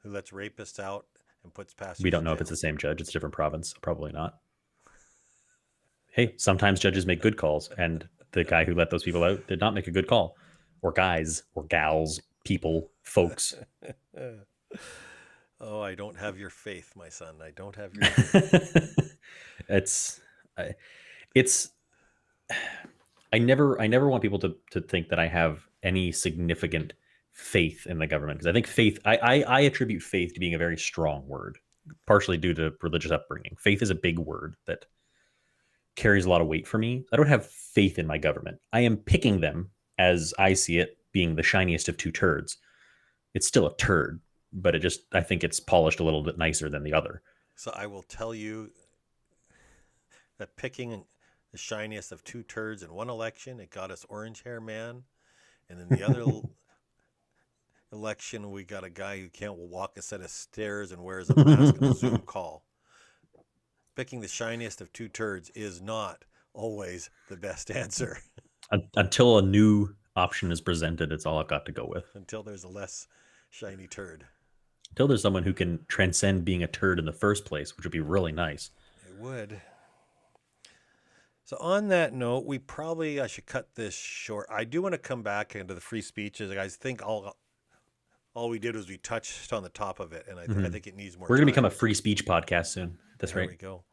who lets rapists out and puts pastors. We don't know in if it's jail. the same judge. It's a different province. Probably not. Hey, sometimes judges make good calls, and the guy who let those people out did not make a good call. Or guys, or gals, people, folks. Oh, I don't have your faith, my son. I don't have your faith. it's I never want people to think that I have any significant faith in the government, because I think faith, I attribute faith to being a very strong word, partially due to religious upbringing. Faith is a big word that carries a lot of weight for me. I don't have faith in my government. I am picking them, as I see it, being the shiniest of two turds. It's still a turd, but I think it's polished a little bit nicer than the other. So I will tell you that picking the shiniest of two turds in one election, it got us Orange Hair Man. And in the other election, we got a guy who can't walk a set of stairs and wears a mask on a Zoom call. Picking the shiniest of two turds is not always the best answer. Until a new option is presented, it's all I've got to go with. Until there's a less shiny turd. Until there's someone who can transcend being a turd in the first place, which would be really nice. It would. So on that note, I should cut this short. I do want to come back into the free speeches. I think all we did was we touched on the top of it, and I think it needs more We're going to time. become a free speech podcast soon. At this There rate. we go.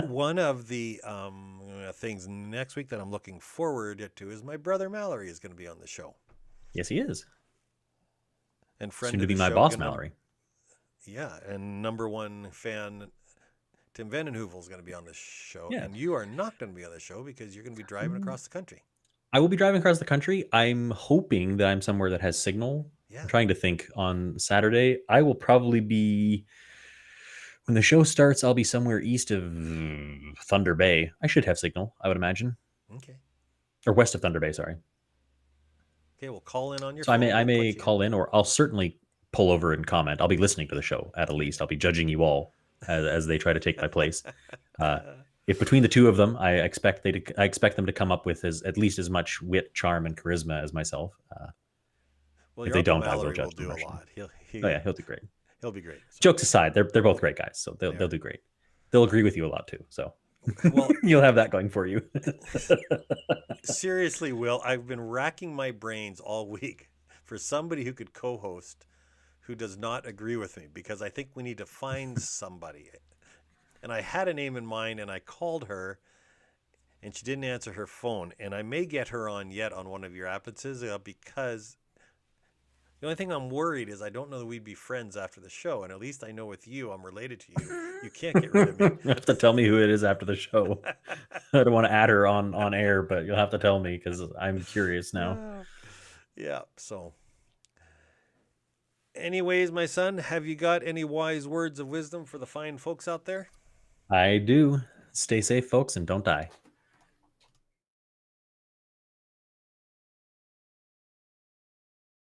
One of the things next week that I'm looking forward to is my brother Mallory is going to be on the show. Yes, he is. And friend Soon of to be the my show, boss, gonna- Mallory. Yeah, and number one fan Tim Vandenheuvel is going to be on this show. Yeah. And you are not going to be on the show because you're going to be driving across the country. I will be driving across the country. I'm hoping that I'm somewhere that has signal. Yeah. I'm trying to think on Saturday. I will probably be, when the show starts, I'll be somewhere east of Thunder Bay. I should have signal, I would imagine. Okay. Or west of Thunder Bay, sorry. Okay, we'll call in on your So phone. I We'll may put you call in, or I'll certainly pull over and comment. I'll be listening to the show at least. I'll be judging you all as they try to take my place. If between the two of them, I expect them to come up with at least as much wit, charm, and charisma as myself. Well, if your they Uncle don't, I will Mallory judge will them do a harshly. lot. He'll do great. He'll be great. So. Jokes aside, they're both great guys, so they'll do great. They'll agree with you a lot too. So Well, you'll have that going for you. seriously, Will, I've been racking my brains all week for somebody who could co-host who does not agree with me, because I think we need to find somebody. And I had a name in mind, and I called her, and she didn't answer her phone. And I may get her on yet on one of your appendices, because the only thing I'm worried is I don't know that we'd be friends after the show. And at least I know with you, I'm related to you. You can't get rid of me. You have to tell me who it is after the show. I don't want to add her on air, but you'll have to tell me because I'm curious now. Yeah, so. Anyways, my son, have you got any wise words of wisdom for the fine folks out there? I do. Stay safe, folks, and don't die.